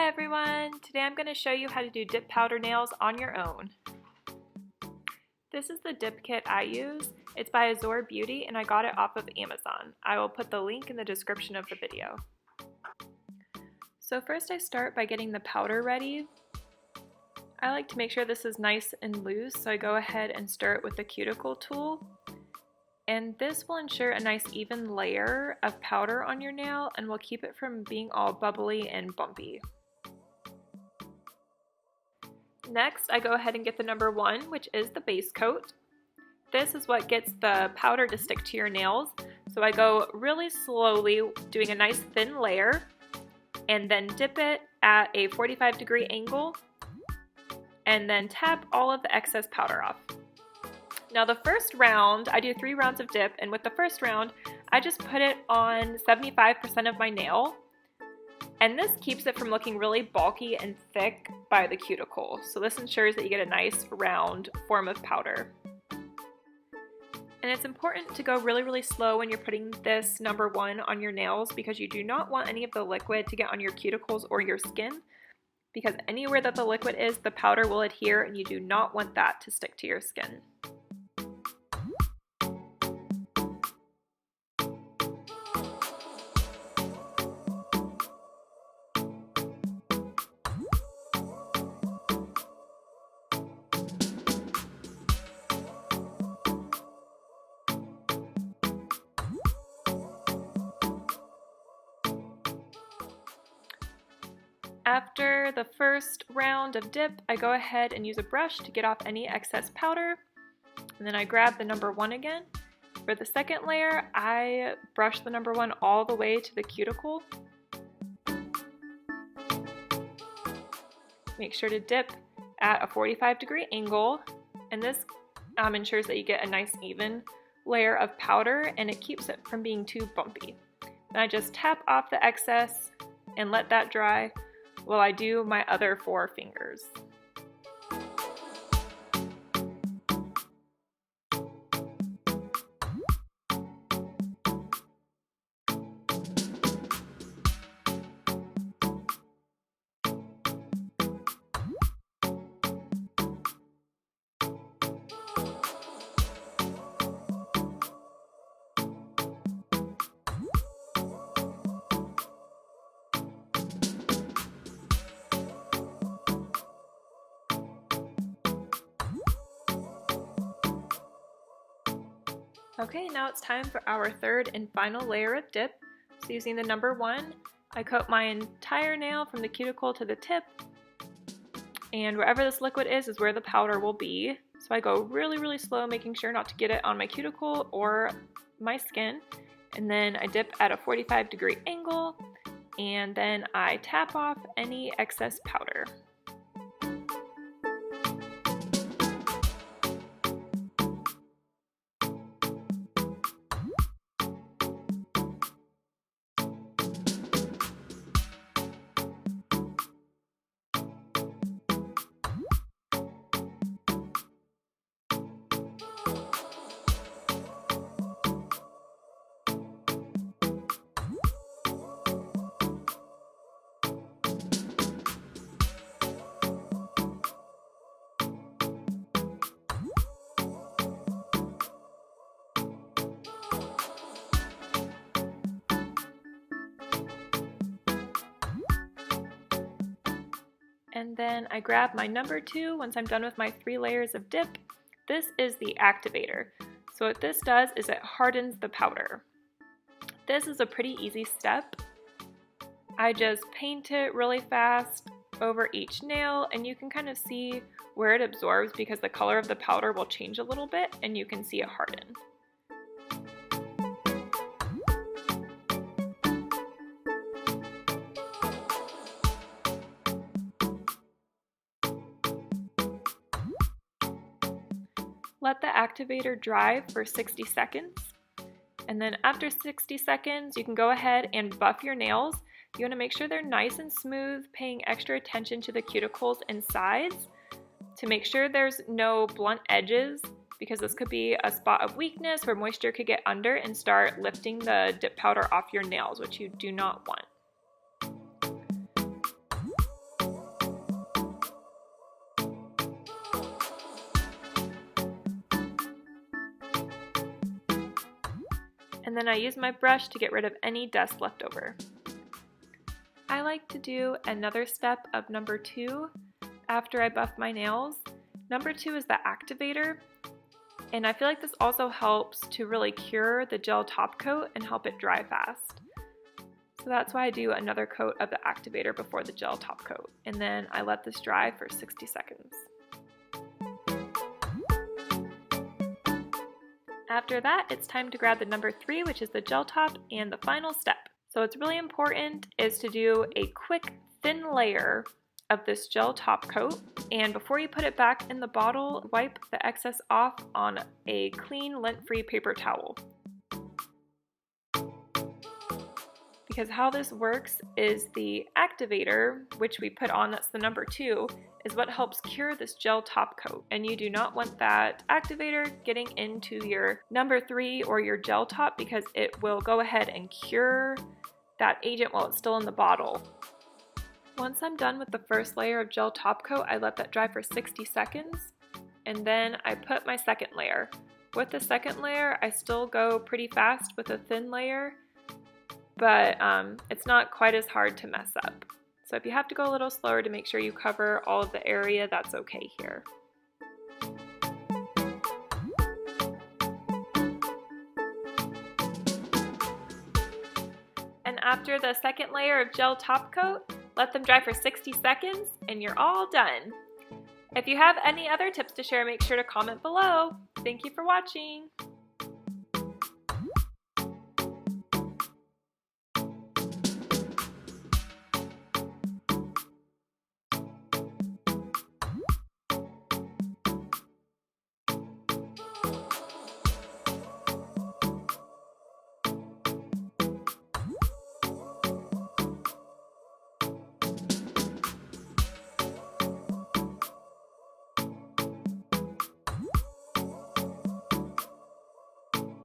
Hi everyone! Today I'm going to show you how to do dip powder nails on your own. This is the dip kit I use. It's by Azure Beauty and I got it off of Amazon. I will put the link in the description of the video. So first I start by getting the powder ready. I like to make sure this is nice and loose, so I go ahead and stir it with the cuticle tool. And this will ensure a nice even layer of powder on your nail and will keep it from being all bubbly and bumpy. Next, I go ahead and get the number 1, which is the base coat. This is what gets the powder to stick to your nails. So I go really slowly, doing a nice thin layer, and then dip it at a 45-degree angle, and then tap all of the excess powder off. Now the first round, I do 3 rounds of dip, and with the first round, I just put it on 75% of my nail. And this keeps it from looking really bulky and thick by the cuticle. So this ensures that you get a nice round form of powder. And it's important to go really slow when you're putting this number 1 on your nails, because you do not want any of the liquid to get on your cuticles or your skin, because anywhere that the liquid is, the powder will adhere and you do not want that to stick to your skin. After the first round of dip, I go ahead and use a brush to get off any excess powder, and then I grab the number 1 again. For the second layer, I brush the number 1 all the way to the cuticle. Make sure to dip at a 45-degree angle, and this ensures that you get a nice even layer of powder, and it keeps it from being too bumpy. Then I just tap off the excess and let that dry while I do my other 4 fingers. Okay, now it's time for our third and final layer of dip. So using the number 1, I coat my entire nail from the cuticle to the tip, and wherever this liquid is where the powder will be. So I go really slow, making sure not to get it on my cuticle or my skin, and then I dip at a 45-degree angle, and then I tap off any excess powder. And then I grab my number 2 once I'm done with my 3 layers of dip. This is the Activator. So what this does is it hardens the powder. This is a pretty easy step. I just paint it really fast over each nail, and you can kind of see where it absorbs because the color of the powder will change a little bit and you can see it harden. Let the activator dry for 60 seconds, and then after 60 seconds you can go ahead and buff your nails. You want to make sure they're nice and smooth, paying extra attention to the cuticles and sides to make sure there's no blunt edges, because this could be a spot of weakness where moisture could get under and start lifting the dip powder off your nails, which you do not want. And then I use my brush to get rid of any dust left over. I like to do another step of number 2 after I buff my nails. Number 2 is the activator, and I feel like this also helps to really cure the gel top coat and help it dry fast. So that's why I do another coat of the activator before the gel top coat, and then I let this dry for 60 seconds. After that, it's time to grab the number 3, which is the gel top, and the final step. So what's really important is to do a quick thin layer of this gel top coat, and before you put it back in the bottle, wipe the excess off on a clean lint-free paper towel. Because how this works is the activator, which we put on, that's the number 2, is what helps cure this gel top coat. And you do not want that activator getting into your number 3 or your gel top, because it will go ahead and cure that agent while it's still in the bottle. Once I'm done with the first layer of gel top coat, I let that dry for 60 seconds, and then I put my second layer. With the second layer, I still go pretty fast with a thin layer, but it's not quite as hard to mess up. So if you have to go a little slower to make sure you cover all of the area, that's okay here. And after the second layer of gel top coat, let them dry for 60 seconds and you're all done. If you have any other tips to share, make sure to comment below. Thank you for watching.